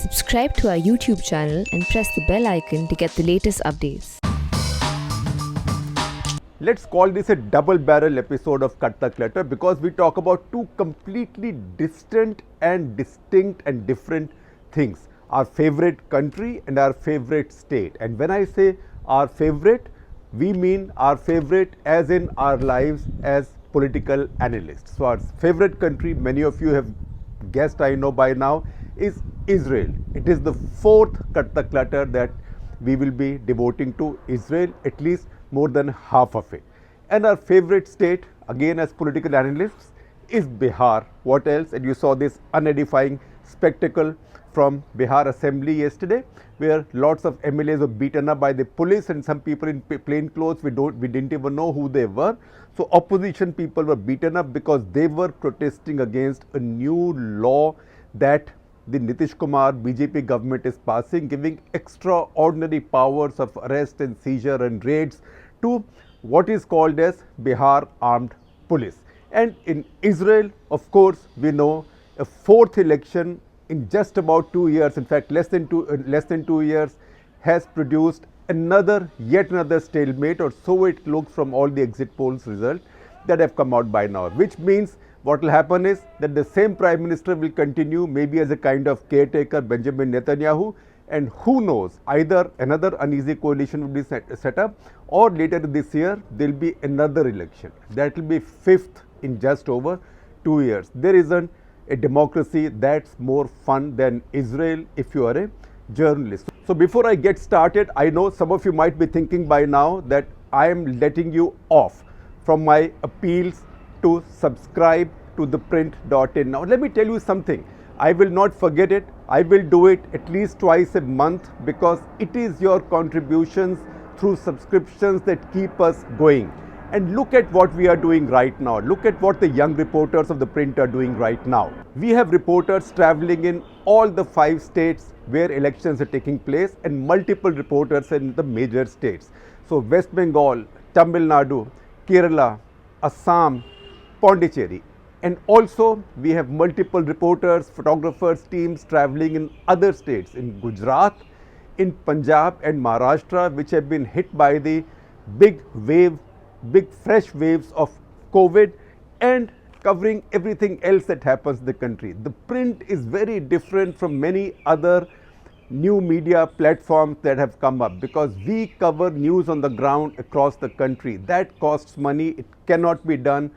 Subscribe to our YouTube channel and press the bell icon to get the latest updates. Let's call this a double barrel episode of Cut the Clutter because we talk about two completely distant and distinct and different things. Our favorite country and our favorite state. And when I say our favorite, we mean our favorite as in our lives as political analysts. So our favorite country, many of you have guessed, I know by now, is Israel. It is the fourth Cut the Clutter that we will be devoting to Israel, at least more than half of it. And our favorite state, again as political analysts, is Bihar. What else? And you saw this unedifying spectacle from Bihar Assembly yesterday, where lots of MLAs were beaten up by the police and some people in plain clothes, we didn't even know who they were. So opposition people were beaten up because they were protesting against a new law that the Nitish Kumar BJP government is passing, giving extraordinary powers of arrest and seizure and raids to what is called as Bihar Armed Police. And in Israel, of course, we know a fourth election in just about 2 years, in fact less than 2 years, has produced yet another stalemate, or so it looks from all the exit polls results that have come out by now, which means what will happen is that the same Prime Minister will continue, maybe as a kind of caretaker, Benjamin Netanyahu, and who knows, either another uneasy coalition will be set up, or later this year there will be another election. That will be fifth in just over 2 years. There isn't a democracy that's more fun than Israel if you are a journalist. So before I get started, I know some of you might be thinking by now that I am letting you off from my appeals to subscribe to theprint.in. Now let me tell you something. I will not forget it. I will do it at least twice a month because it is your contributions through subscriptions that keep us going. And look at what we are doing right now. Look at what the young reporters of the print are doing right now. We have reporters traveling in all the 5 states where elections are taking place and multiple reporters in the major states. So West Bengal, Tamil Nadu, Kerala, Assam, Pondicherry. And also we have multiple reporters, photographers, teams traveling in other states, in Gujarat, in Punjab and Maharashtra, which have been hit by the big fresh waves of COVID and covering everything else that happens in the country. The print is very different from many other new media platforms that have come up because we cover news on the ground across the country. That costs money. It cannot be done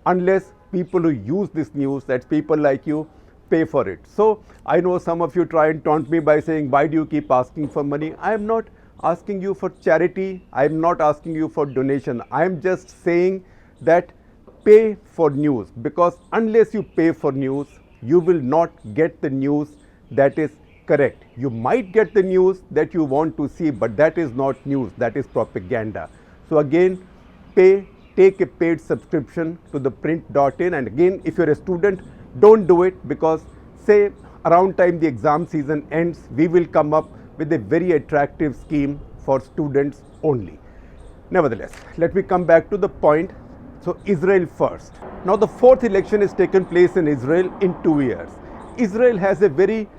unless people who use this news, that's people like you, pay for it. So I know some of you try and taunt me by saying, why do you keep asking for money? I am not asking you for charity. I am not asking you for donation. I am just saying that pay for news, because unless you pay for news, you will not get the news that is correct. You might get the news that you want to see, but that is not news, that is propaganda. So again, take a paid subscription to theprint.in, and again, if you're a student, don't do it because say around time the exam season ends, we will come up with a very attractive scheme for students only. Nevertheless, let me come back to the point. So Israel first. Now the fourth election has taken place in Israel in 2 years. Israel has a very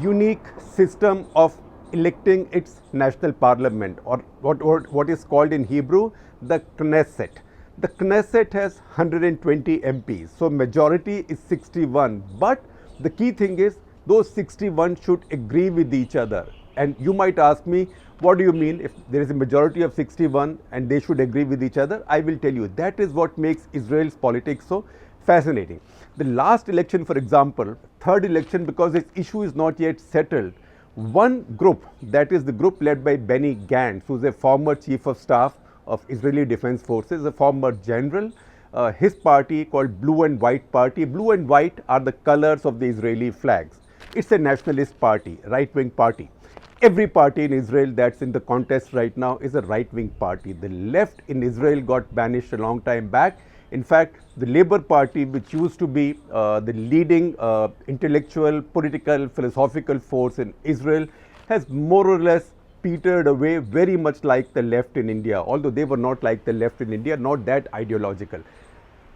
unique system of electing its national parliament, or what is called in Hebrew the Knesset. The Knesset has 120 MPs, so majority is 61, but the key thing is those 61 should agree with each other. And you might ask me, what do you mean if there is a majority of 61 and they should agree with each other? I will tell you, that is what makes Israel's politics so fascinating. The last election, for example, third election, because its issue is not yet settled, one group, that is the group led by Benny Gantz, who is a former chief of staff of Israeli Defense Forces, a former general, his party called Blue and White Party. Blue and white are the colors of the Israeli flags. It's a nationalist party, right-wing party. Every party in Israel that's in the contest right now is a right-wing party. The left in Israel got banished a long time back. In fact, the Labour Party, which used to be the leading intellectual, political, philosophical force in Israel, has more or less petered away, very much like the left in India, although they were not like the left in India, not that ideological.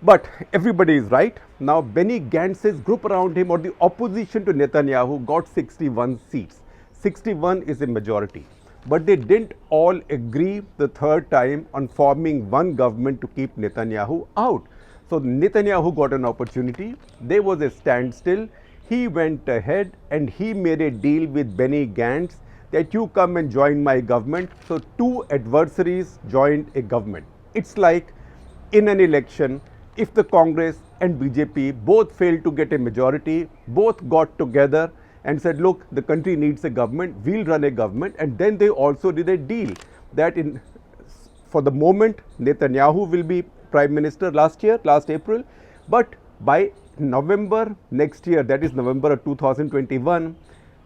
But everybody is right. Now, Benny Gantz's group around him, or the opposition to Netanyahu, got 61 seats. 61 is a majority. But they didn't all agree the third time on forming one government to keep Netanyahu out. So Netanyahu got an opportunity. There was a standstill. He went ahead and he made a deal with Benny Gantz that you come and join my government. So two adversaries joined a government. It's like in an election, if the Congress and BJP both failed to get a majority, both got together and said, look, the country needs a government, we'll run a government. And then they also did a deal that for the moment, Netanyahu will be Prime Minister last April, but by November next year, that is November of 2021,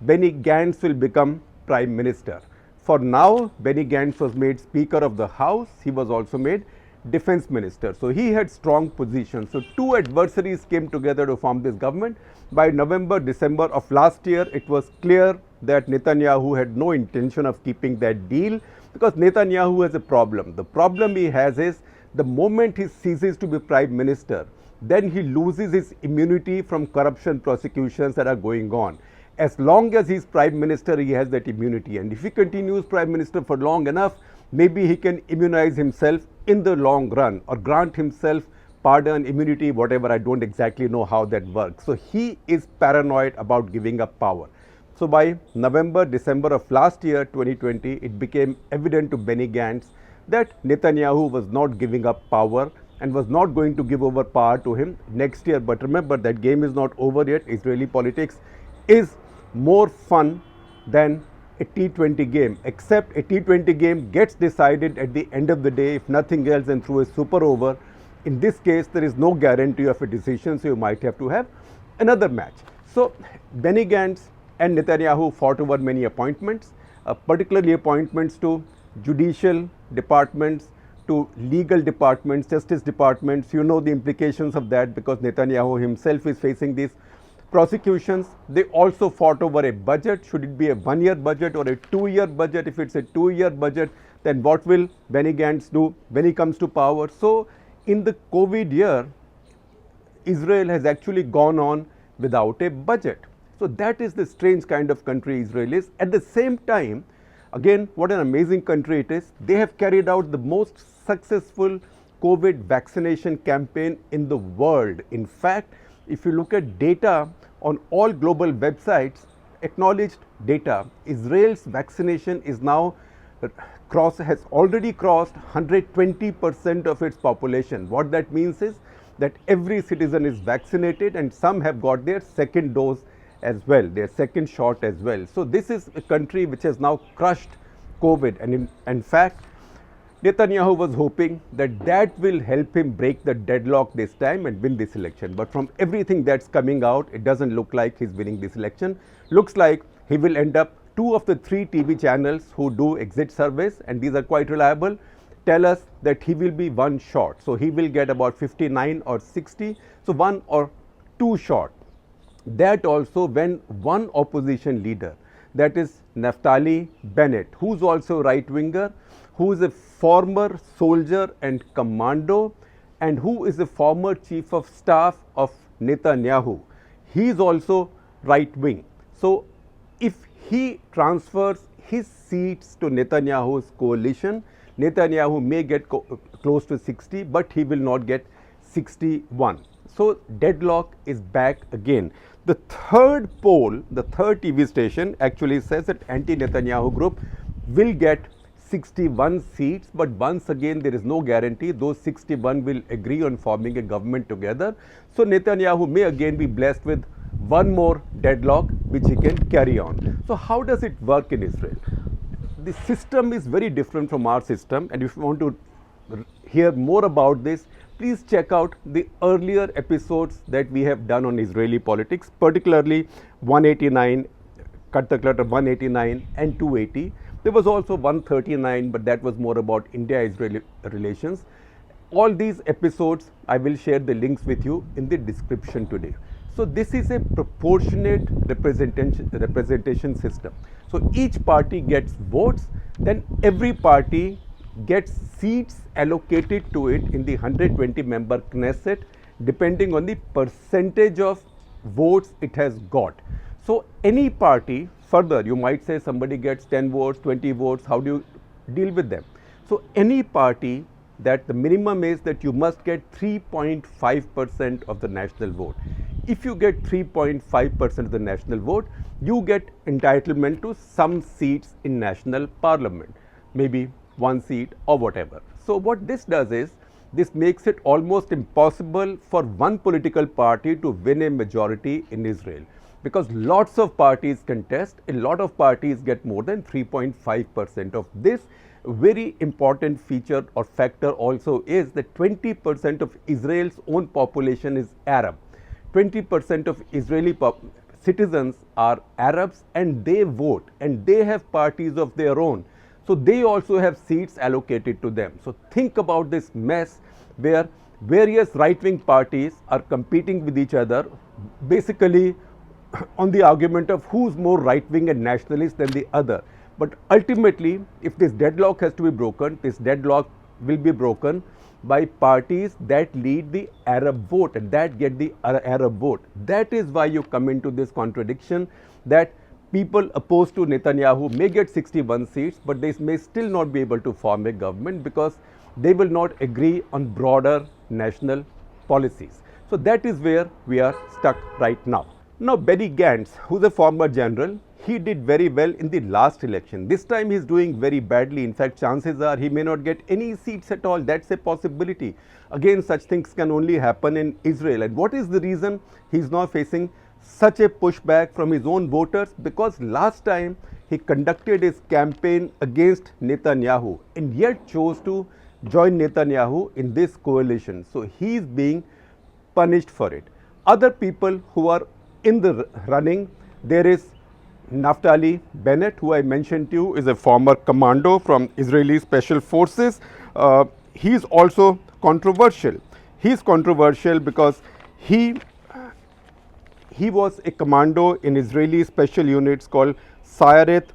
Benny Gantz will become Prime Minister. For now, Benny Gantz was made Speaker of the House. He was also made Defense Minister. So he had strong positions. So two adversaries came together to form this government. By November, December of last year, it was clear that Netanyahu had no intention of keeping that deal, because Netanyahu has a problem. The problem he has is the moment he ceases to be Prime Minister, then he loses his immunity from corruption prosecutions that are going on. As long as he's Prime Minister, he has that immunity. And if he continues Prime Minister for long enough, maybe he can immunize himself in the long run or grant himself pardon, immunity, whatever. I don't exactly know how that works. So he is paranoid about giving up power. So by November, December of last year, 2020, it became evident to Benny Gantz that Netanyahu was not giving up power and was not going to give over power to him next year. But remember, that game is not over yet. Israeli politics is more fun than a T20 game, except a T20 game gets decided at the end of the day, if nothing else, and through a super over. In this case, there is no guarantee of a decision, so you might have to have another match. So Benny Gantz and Netanyahu fought over many appointments, particularly appointments to judicial departments, to legal departments, justice departments. You know the implications of that, because Netanyahu himself is facing these prosecutions. They also fought over a budget. Should it be a 1-year budget or a 2-year budget? If it's a 2-year budget, then what will Benny Gantz do when he comes to power? So in the COVID year, Israel has actually gone on without a budget. So that is the strange kind of country Israel is. At the same time, again, what an amazing country it is. They have carried out the most successful COVID vaccination campaign in the world. In fact, if you look at data on all global websites, acknowledged data, Israel's vaccination is now has already crossed 120% of its population. What that means is that every citizen is vaccinated, and some have got their second dose as well, their second shot as well. So this is a country which has now crushed COVID, and in fact, Netanyahu was hoping that that will help him break the deadlock this time and win this election. But from everything that's coming out, it doesn't look like he's winning this election. Looks like he will end up, 2 of the 3 TV channels who do exit surveys, and these are quite reliable, tell us that he will be one short. So he will get about 59 or 60, so 1 or 2 short. That also when one opposition leader, that is Naftali Bennett, who's also right-winger, who is a former soldier and commando, and who is a former chief of staff of Netanyahu. He is also right-wing. So if he transfers his seats to Netanyahu's coalition, Netanyahu may get close to 60, but he will not get 61. So deadlock is back again. The third poll, the third TV station actually says that anti-Netanyahu group will get 61 seats, but once again there is no guarantee those 61 will agree on forming a government together. So Netanyahu may again be blessed with one more deadlock which he can carry on. So how does it work in Israel? The system is very different from our system, and if you want to hear more about this, please check out the earlier episodes that we have done on Israeli politics, particularly 189, Cut the Clutter 189 and 280. There was also 139, but that was more about India-Israel relations. All these episodes, I will share the links with you in the description today. So this is a proportionate representation system. So each party gets votes, then every party gets seats allocated to it in the 120 member Knesset depending on the percentage of votes it has got. So any party, further you might say somebody gets 10 votes, 20 votes, how do you deal with them? So any party, that the minimum is that you must get 3.5% of the national vote. If you get 3.5% of the national vote, you get entitlement to some seats in national parliament, maybe one seat or whatever. So what this does is, this makes it almost impossible for one political party to win a majority in Israel, because lots of parties contest, a lot of parties get more than 3.5% of this. Very important feature or factor also is that 20% of Israel's own population is Arab. 20% of Israeli citizens are Arabs, and they vote and they have parties of their own. So they also have seats allocated to them. So think about this mess where various right-wing parties are competing with each other, basically on the argument of who's more right-wing and nationalist than the other. But ultimately, if this deadlock has to be broken, this deadlock will be broken by parties that lead the Arab vote and that get the Arab vote. That is why you come into this contradiction that people opposed to Netanyahu may get 61 seats, but they may still not be able to form a government because they will not agree on broader national policies. So that is where we are stuck right now. Now Benny Gantz, who's a former general, he did very well in the last election. This time he is doing very badly. In fact, chances are he may not get any seats at all. That's a possibility. Again, such things can only happen in Israel. And what is the reason he is now facing such a pushback from his own voters? Because last time he conducted his campaign against Netanyahu and yet chose to join Netanyahu in this coalition. So he is being punished for it. Other people who are in the running, there is Naftali Bennett, who I mentioned to you, is a former commando from Israeli Special Forces. He is also controversial. He is controversial because he was a commando in Israeli special units called Sayeret,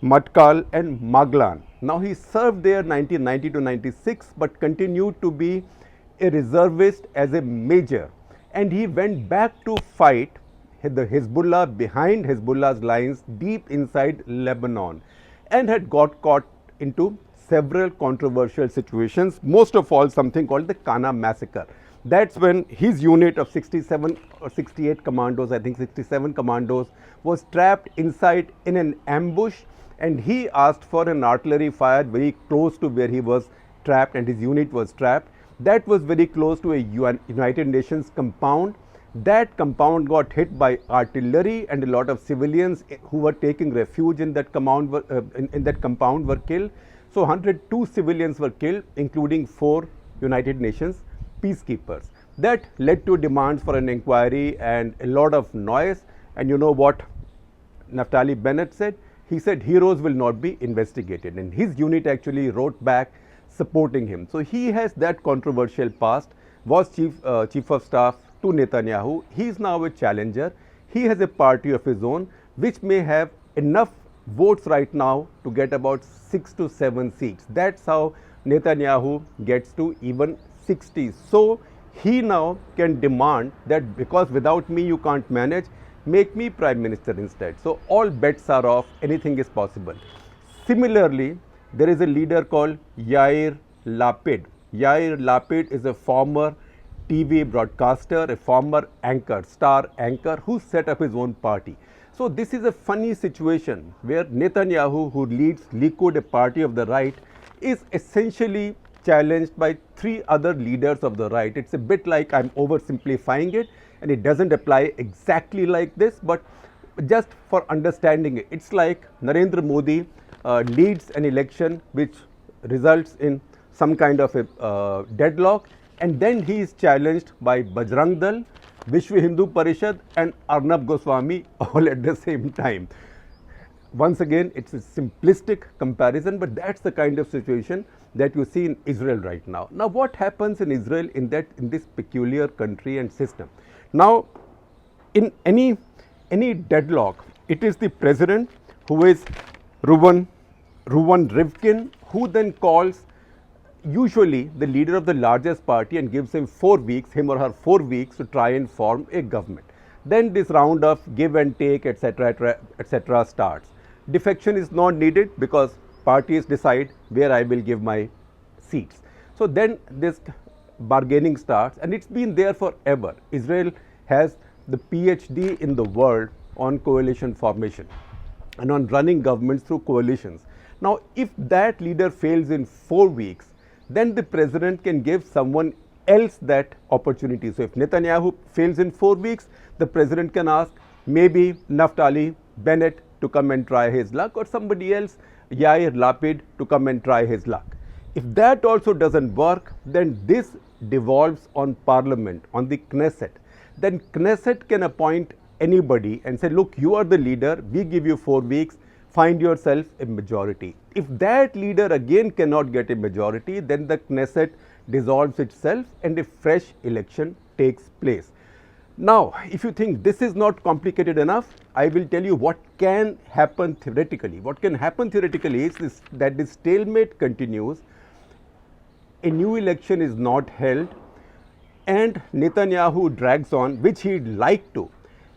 Matkal and Maglan. Now he served there 1990 to 96, but continued to be a reservist as a major, and he went back to fight the Hezbollah behind Hezbollah's lines deep inside Lebanon, and had got caught into several controversial situations, most of all something called the Kana massacre. That's when his unit of 67 or 68 commandos, I think 67 commandos, was trapped inside in an ambush, and he asked for an artillery fire very close to where he was trapped and his unit was trapped. That was very close to a United Nations compound. That compound got hit by artillery, and a lot of civilians who were taking refuge in that compound were killed. So 102 civilians were killed, including 4 United Nations peacekeepers. That led to demands for an inquiry and a lot of noise. And you know what Naftali Bennett said? He said heroes will not be investigated, and his unit actually wrote back supporting him. So he has that controversial past, was chief of staff to Netanyahu. He is now a challenger. He has a party of his own which may have enough votes right now to get about 6 to 7 seats. That's how Netanyahu gets to even 60. So he now can demand that because without me you can't manage, make me prime minister instead. So all bets are off, anything is possible. Similarly, there is a leader called Yair Lapid. Yair Lapid is a former TV broadcaster, a former anchor, star anchor, who set up his own party. So this is a funny situation where Netanyahu, who leads Likud, a party of the right, is essentially challenged by 3 other leaders of the right. It's a bit like, I'm oversimplifying it, and it doesn't apply exactly like this, but just for understanding it, it's like Narendra Modi leads an election which results in some kind of a deadlock, and then he is challenged by Bajrang Dal, Vishwa Hindu Parishad and Arnab Goswami all at the same time. Once again, it's a simplistic comparison, but that's the kind of situation that you see in Israel right now. Now, what happens in Israel in this peculiar country and system? Now, in any deadlock, it is the president who is Reuven Rivkin, who then calls usually the leader of the largest party and gives him 4 weeks, him or her 4 weeks to try and form a government. Then this round of give and take, etc., etc., starts. Defection is not needed because parties decide where I will give my seats. So then this bargaining starts, and it's been there forever. Israel has the PhD in the world on coalition formation and on running governments through coalitions. Now, if that leader fails in 4 weeks, then the president can give someone else that opportunity. So, if Netanyahu fails in 4 weeks, the president can ask maybe Naftali Bennett to come and try his luck, or somebody else, Yair Lapid, to come and try his luck. If that also doesn't work, then this devolves on Parliament, on the Knesset. Then Knesset can appoint anybody and say, look, you are the leader, we give you 4 weeks, find yourself a majority. If that leader again cannot get a majority, then the Knesset dissolves itself and a fresh election takes place. Now, if you think this is not complicated enough, I will tell you what can happen theoretically. What can happen theoretically is that the stalemate continues, a new election is not held, and Netanyahu drags on, which he'd like to.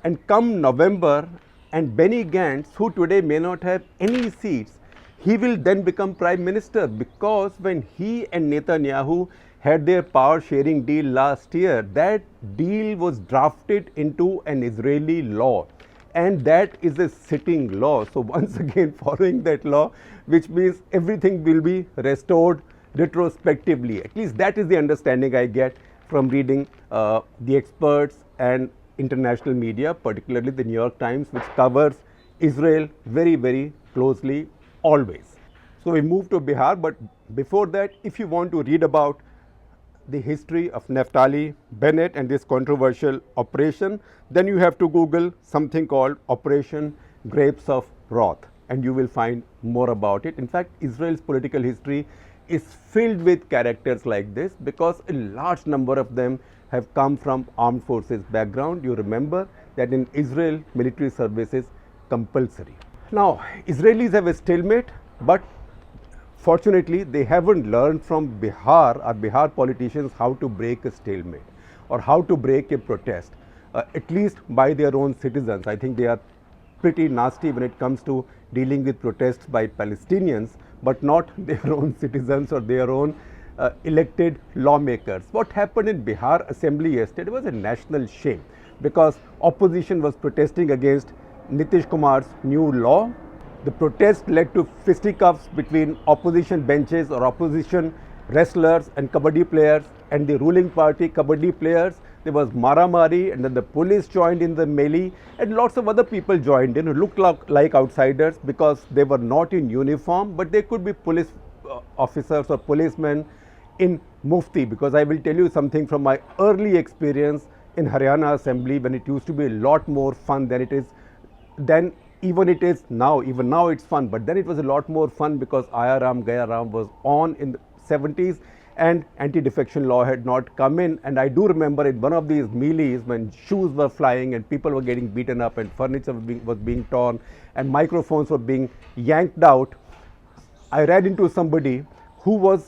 And come November, and Benny Gantz, who today may not have any seats, he will then become prime minister, because when he and Netanyahu had their power sharing deal last year, that deal was drafted into an Israeli law, and that is a sitting law. So once again following that law, which means everything will be restored retrospectively. At least that is the understanding I get from reading the experts and international media, particularly the New York Times, which covers Israel very, very closely always. So we move to Bihar, but before that, if you want to read about the history of Naftali Bennett and this controversial operation, then you have to Google something called Operation Grapes of Wrath, and you will find more about it. In fact, Israel's political history is filled with characters like this, because a large number of them have come from armed forces background. You remember that in Israel, military service is compulsory. Now, Israelis have a stalemate, but fortunately, they haven't learned from Bihar or Bihar politicians how to break a stalemate or how to break a protest, at least by their own citizens. I think they are pretty nasty when it comes to dealing with protests by Palestinians, but not their own citizens or their own elected lawmakers. What happened in Bihar Assembly yesterday was a national shame, because opposition was protesting against Nitish Kumar's new law. The protest led to fisticuffs between opposition benches or opposition wrestlers and kabaddi players and the ruling party kabaddi players. There was maramari, and then the police joined in the melee, and lots of other people joined in who looked like outsiders because they were not in uniform, but they could be police officers or policemen in mufti. Because I will tell you something from my early experience in Haryana Assembly, when it used to be a lot more fun than it is then. Even it is now, even now it's fun, but then it was a lot more fun because Aya Ram Gaya Ram was on in the 70s and anti-defection law had not come in. And I do remember in one of these melees when shoes were flying and people were getting beaten up and furniture was being torn and microphones were being yanked out, I ran into somebody who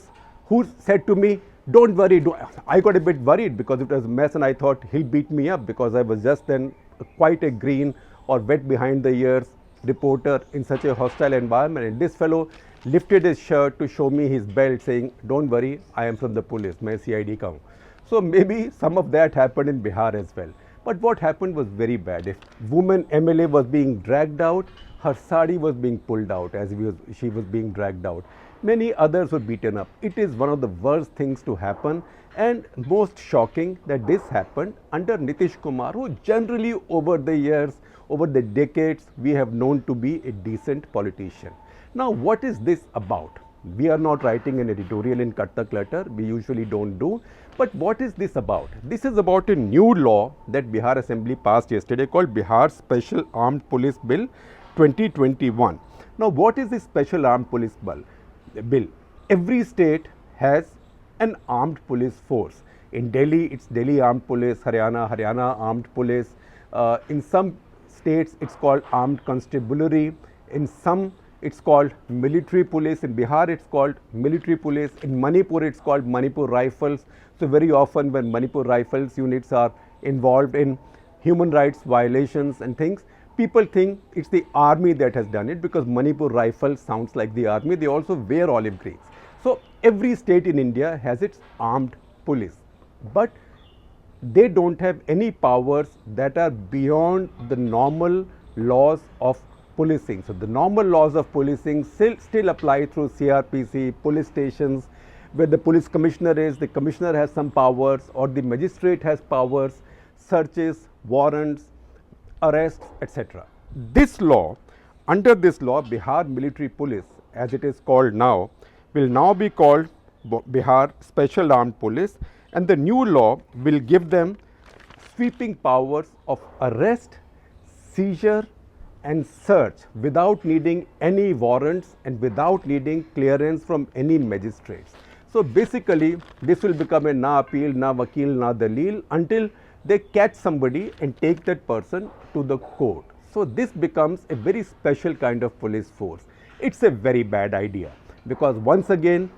said to me, don't worry. I got a bit worried because it was a mess, and I thought he'll beat me up because I was just then quite a green or wet behind the ears reporter in such a hostile environment. And this fellow lifted his shirt to show me his belt, saying, don't worry, I am from the police, main CID ka hu. So maybe some of that happened in Bihar as well. But what happened was very bad. If woman MLA was being dragged out, her sari was being pulled out as she was being dragged out. Many others were beaten up. It is one of the worst things to happen, and most shocking that this happened under Nitish Kumar, who generally over the years, over the decades, we have known to be a decent politician. Now, what is this about? We are not writing an editorial in Cut the Clutter, we usually don't do. But what is this about? This is about a new law that Bihar Assembly passed yesterday called Bihar Special Armed Police Bill 2021. Now, what is this Special Armed Police Bill? Every state has an armed police force. In Delhi, it's Delhi Armed Police, Haryana Armed Police. In some states, it's called Armed Constabulary. In some, it's called military police. In Bihar, it's called military police. In Manipur, it's called Manipur Rifles. So very often when Manipur Rifles units are involved in human rights violations and things, people think it's the army that has done it, because Manipur Rifles sounds like the army. They also wear olive greens. So every state in India has its armed police, but they don't have any powers that are beyond the normal laws of policing. So the normal laws of policing still apply through CRPC, police stations, where the police commissioner is, the commissioner has some powers, or the magistrate has powers, searches, warrants, arrests, etc. This law, under this law, Bihar Military Police, as it is called now, will now be called Bihar Special Armed Police, and the new law will give them sweeping powers of arrest, seizure and search without needing any warrants and without needing clearance from any magistrates. So basically, this will become a na appeal, na vakil, na dalil until they catch somebody and take that person to the court. So this becomes a very special kind of police force. It's a very bad idea, because once again,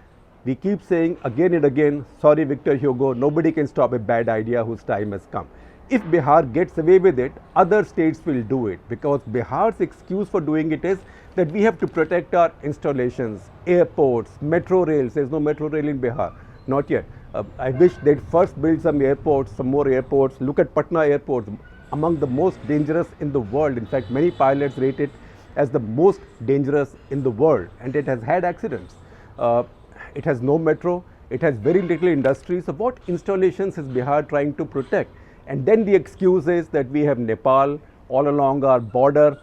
we keep saying again and again, sorry Victor Hugo, nobody can stop a bad idea whose time has come. If Bihar gets away with it, other states will do it, because Bihar's excuse for doing it is that we have to protect our installations, airports, metro rails. There's no metro rail in Bihar, not yet. I wish they'd first build some airports, some more airports. Look at Patna airport, among the most dangerous in the world. In fact, many pilots rate it as the most dangerous in the world, and it has had accidents. It has no metro, it has very little industry. So what installations is Bihar trying to protect? And then the excuse is that we have Nepal all along our border,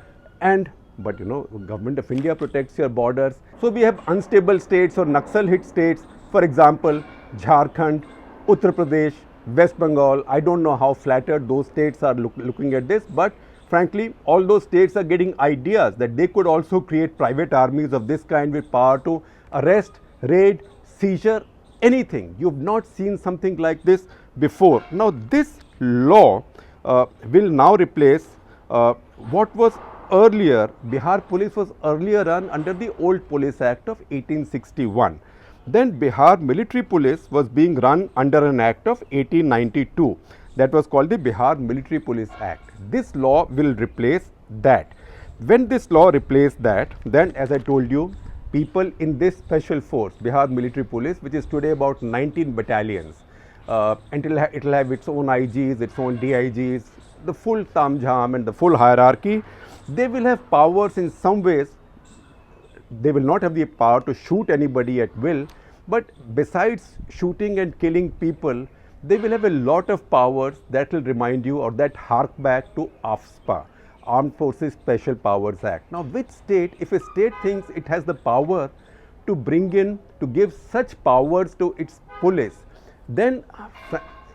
but you know, government of India protects your borders. So we have unstable states or Naxal hit states, for example, Jharkhand, Uttar Pradesh, West Bengal. I don't know how flattered those states are looking at this, but frankly, all those states are getting ideas that they could also create private armies of this kind with power to arrest, raid, seizure, anything. You've not seen something like this before. Now this law will now replace what was earlier. Bihar police was earlier run under the old Police Act of 1861. Then Bihar Military Police was being run under an act of 1892 that was called the Bihar Military Police Act. This law will replace that. When this law replaces that, then as I told you, people in this special force, Bihar Military Police, which is today about 19 battalions, and it'll have its own IGs, its own DIGs, the full tamjham and the full hierarchy. They will have powers in some ways. They will not have the power to shoot anybody at will, but besides shooting and killing people, they will have a lot of powers that will remind you, or that hark back to AFSPA, Armed Forces Special Powers Act. Now, which state, if a state thinks it has the power to bring in, to give such powers to its police, then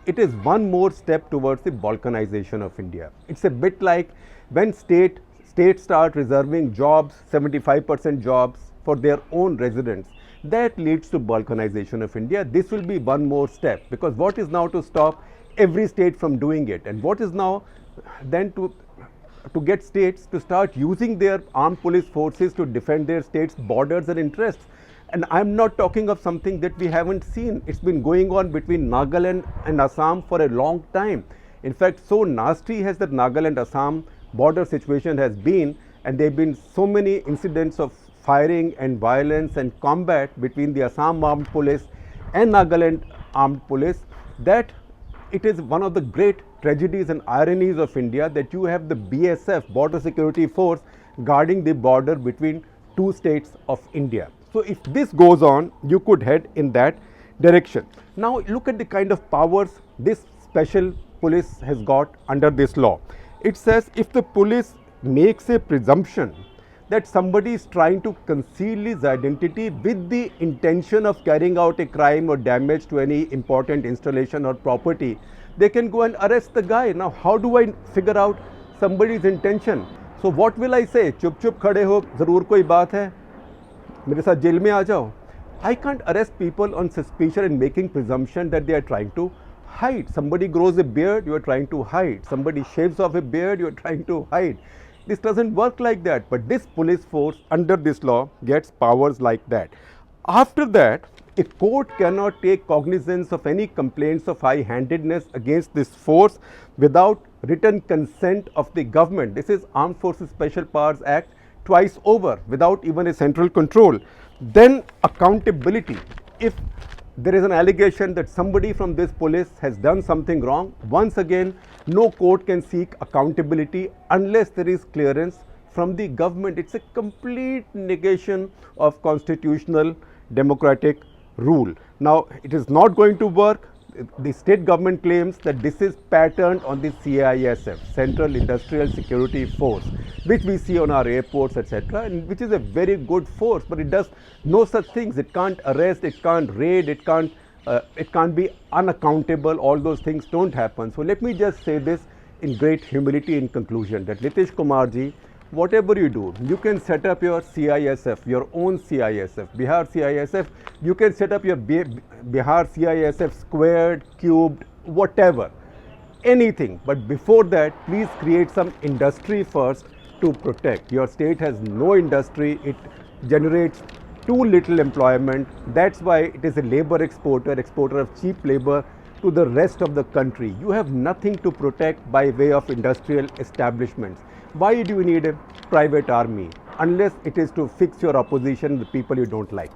it is one more step towards the balkanization of India. It's a bit like when states start reserving jobs, 75% jobs for their own residents. That leads to balkanization of India. This will be one more step, because what is now to stop every state from doing it, and what is now then to get states to start using their armed police forces to defend their states' borders and interests. And I'm not talking of something that we haven't seen. It's been going on between Nagaland and Assam for a long time. In fact, so nasty has that Nagaland-Assam border situation has been, and there have been so many incidents of firing and violence and combat between the Assam Armed Police and Nagaland Armed Police, that it is one of the great tragedies and ironies of India that you have the BSF, Border Security Force, guarding the border between two states of India. So if this goes on, you could head in that direction. Now look at the kind of powers this special police has got under this law. It says if the police makes a presumption that somebody is trying to conceal his identity with the intention of carrying out a crime or damage to any important installation or property, they can go and arrest the guy. Now how do I figure out somebody's intention? So what will I say? Chup chup khade ho, zarur koi baat hai, mere saath jail mein aa jao. I can't arrest people on suspicion and making presumption that they are trying to hide. Somebody grows a beard, you are trying to hide. Somebody shaves off a beard, you are trying to hide. This doesn't work like that. But this police force under this law gets powers like that. After that, a court cannot take cognizance of any complaints of high-handedness against this force without written consent of the government. This is Armed Forces Special Powers Act twice over without even a central control. Then accountability. If there is an allegation that somebody from this police has done something wrong, once again, no court can seek accountability unless there is clearance from the government. It's a complete negation of constitutional democratic rule. Now, it is not going to work. The state government claims that this is patterned on the CISF, Central Industrial Security Force, which we see on our airports, etc., and which is a very good force, but it does no such things. It can't arrest, it can't raid, it can't be unaccountable. All those things don't happen. So let me just say this in great humility in conclusion, that Nitish Kumar ji, whatever you do, you can set up your CISF, your own CISF, Bihar CISF, you can set up your Bihar CISF squared, cubed, whatever, anything. But before that, please create some industry first to protect. Your state has no industry, it generates too little employment. That's why it is a labor exporter of cheap labor to the rest of the country. You have nothing to protect by way of industrial establishments. Why do you need a private army unless it is to fix your opposition, the people you don't like?